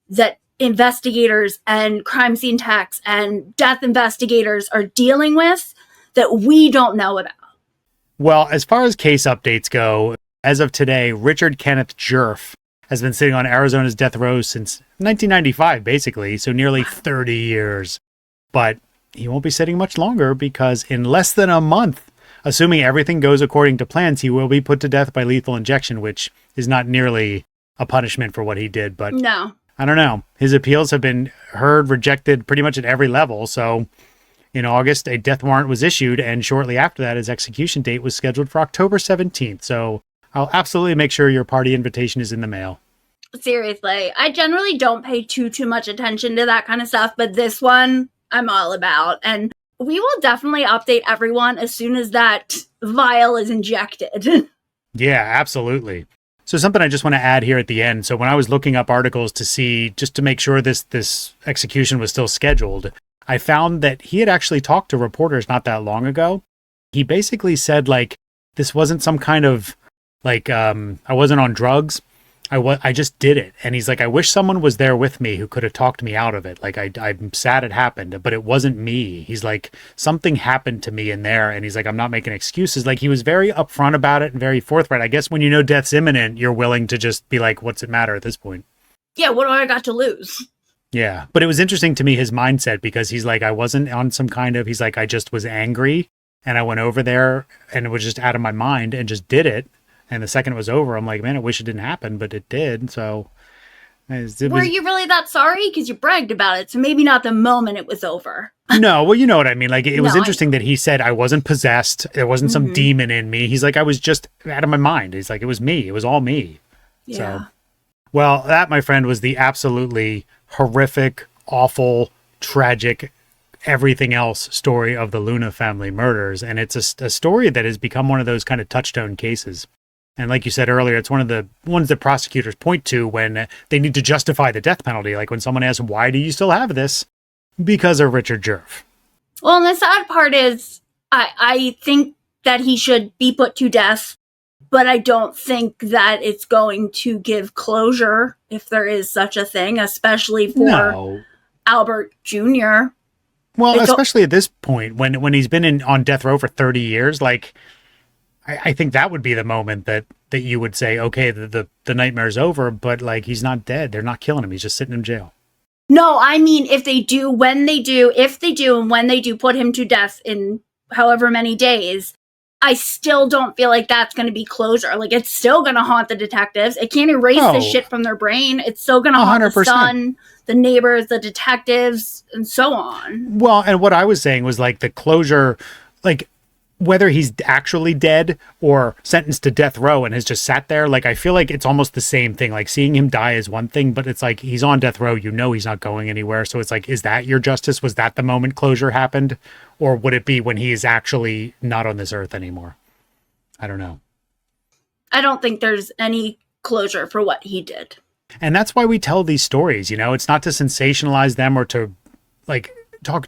that investigators and crime scene techs and death investigators are dealing with that we don't know about? Well, as far as case updates go, as of today, Richard Kenneth Djerf has been sitting on Arizona's death row since 1995, basically, so nearly 30 years. But he won't be sitting much longer because in less than a month, assuming everything goes according to plans, he will be put to death by lethal injection, which is not nearly a punishment for what he did. But No. I don't know. His appeals have been heard, rejected pretty much at every level. So in August, a death warrant was issued, and shortly after that, his execution date was scheduled for October 17th. So I'll absolutely make sure your party invitation is in the mail. Seriously, I generally don't pay too much attention to that kind of stuff, but this one I'm all about. And we will definitely update everyone as soon as that vial is injected. Yeah, absolutely. So something I just want to add here at the end. So when I was looking up articles to see, just to make sure this execution was still scheduled, I found that he had actually talked to reporters not that long ago. He basically said, like, this wasn't some kind of, like, I wasn't on drugs. I just did it. And he's like, I wish someone was there with me who could have talked me out of it. Like, I'm sad it happened, but it wasn't me. He's like, something happened to me in there. And he's like, I'm not making excuses. Like, he was very upfront about it and very forthright. I guess when you know death's imminent, you're willing to just be like, what's it matter at this point? Yeah, what do I got to lose? Yeah. But it was interesting to me, his mindset, because he's like, I wasn't on some kind of, he's like, I just was angry and I went over there and it was just out of my mind and just did it. And the second it was over, I'm like, man, I wish it didn't happen, but it did. So, were you really that sorry? Because you bragged about it. So maybe not the moment it was over. No, well, you know what I mean. Like, it was interesting that he said I wasn't possessed. There wasn't some demon in me. He's like, I was just out of my mind. He's like, it was me. It was all me. Yeah. So, well, that, my friend, was the absolutely horrific, awful, tragic, everything else story of the Luna family murders. And it's a story that has become one of those kind of touchstone cases. And like you said earlier, it's one of the ones that prosecutors point to when they need to justify the death penalty. Like when someone asks, why do you still have this? Because of Richard Kenneth Djerf. Well, and the sad part is I think that he should be put to death, but I don't think that it's going to give closure, if there is such a thing, especially for Albert Jr. Well, especially at this point, when he's been on death row for 30 years, like, I think that would be the moment that you would say, okay, the nightmare's over, but like, he's not dead. They're not killing him. He's just sitting in jail. No, I mean, if they do, and when they do put him to death in however many days, I still don't feel like that's going to be closure. Like, it's still going to haunt the detectives. It can't erase this shit from their brain. It's still going to haunt 100%. the son, the neighbors, the detectives, and so on. Well, and what I was saying was like the closure, like, whether he's actually dead or sentenced to death row and has just sat there, like, I feel like it's almost the same thing. Like, seeing him die is one thing, but it's like he's on death row, you know, he's not going anywhere. So it's like, is that your justice? Was that the moment closure happened? Or would it be when he is actually not on this earth anymore? I don't know. I don't think there's any closure for what he did. And that's why we tell these stories, you know, it's not to sensationalize them or to like talk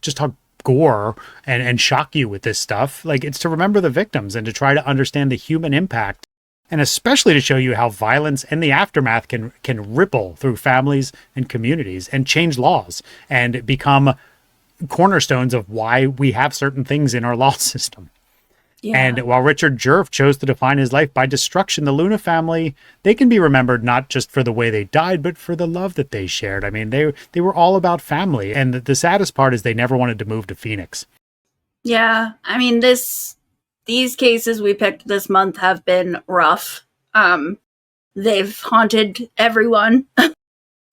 gore and shock you with this stuff. Like, it's to remember the victims and to try to understand the human impact, and especially to show you how violence and the aftermath can ripple through families and communities and change laws and become cornerstones of why we have certain things in our law system. Yeah. And while Richard Kenneth Djerf chose to define his life by destruction, the Luna family, they can be remembered not just for the way they died, but for the love that they shared. I mean, they were all about family. And the saddest part is they never wanted to move to Phoenix. Yeah. I mean, these cases we picked this month have been rough. They've haunted everyone,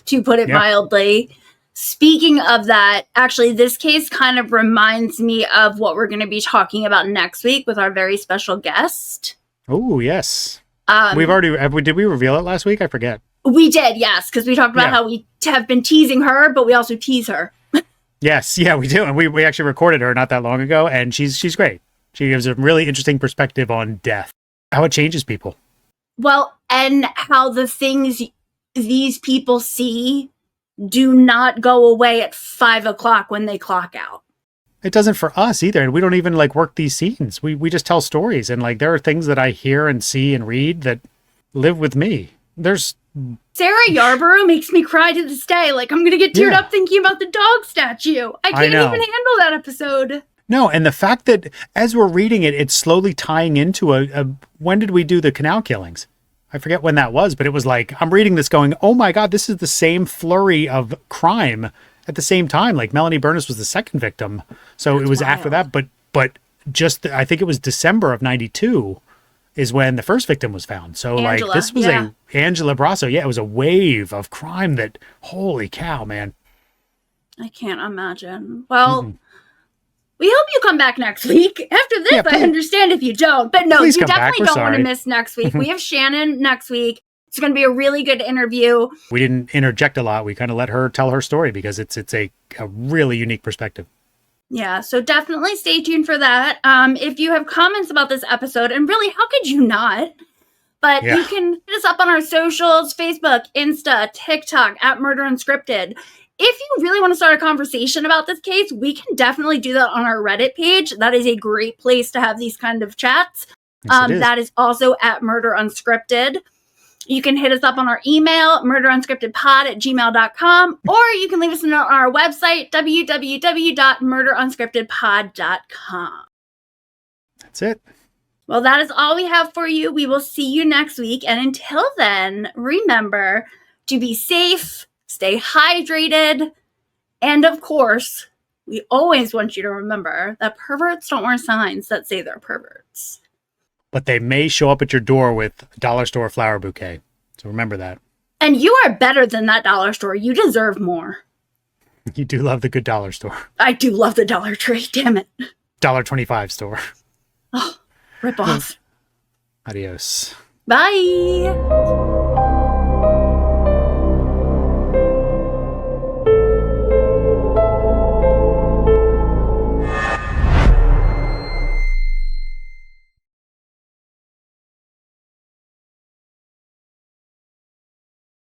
to put it mildly. Speaking of that, actually, this case kind of reminds me of what we're going to be talking about next week with our very special guest. Oh, yes. Did we reveal it last week? I forget. We did, yes, because we talked about how we have been teasing her, but we also tease her. Yes, yeah, we do. And we actually recorded her not that long ago, and she's great. She gives a really interesting perspective on death, how it changes people. Well, and how the things these people see do not go away at 5 o'clock when they clock out. It doesn't for us either. And we don't even like work these scenes. We just tell stories. And like, there are things that I hear and see and read that live with me. Sarah Yarborough makes me cry to this day. Like, I'm going to get teared up thinking about the dog statue. I can't even handle that episode. No. And the fact that as we're reading it, it's slowly tying into when did we do the canal killings? I forget when that was, but it was like, I'm reading this going, oh my God, this is the same flurry of crime at the same time. Like, Melanie Burness was the second victim. So it was wild. After that, but just, I think it was December of 92 is when the first victim was found. So Angela, like, this was Angela Brasso. Yeah, it was a wave of crime that, holy cow, man. I can't imagine. Well, we hope you come back next week. After this, I understand if you don't. But no, you definitely don't want to miss next week. We have Shannon next week. It's going to be a really good interview. We didn't interject a lot. We kind of let her tell her story because it's a really unique perspective. Yeah, so definitely stay tuned for that. If you have comments about this episode, and really, how could you not? But you can hit us up on our socials, Facebook, Insta, TikTok, at Murder Unscripted. If you really want to start a conversation about this case, we can definitely do that on our Reddit page. That is a great place to have these kind of chats. Yes, that is also at Murder Unscripted. You can hit us up on our email, murderunscriptedpod@gmail.com, or you can leave us a note on our website, www.murderunscriptedpod.com. That's it. Well, that is all we have for you. We will see you next week. And until then, remember to be safe, stay hydrated, and of course, we always want you to remember that perverts don't wear signs that say they're perverts. But they may show up at your door with a dollar store flower bouquet. So remember that. And you are better than that dollar store. You deserve more. You do love the good dollar store. I do love the Dollar Tree. Damn it. $1.25 store. Oh, rip off. Adios. Bye.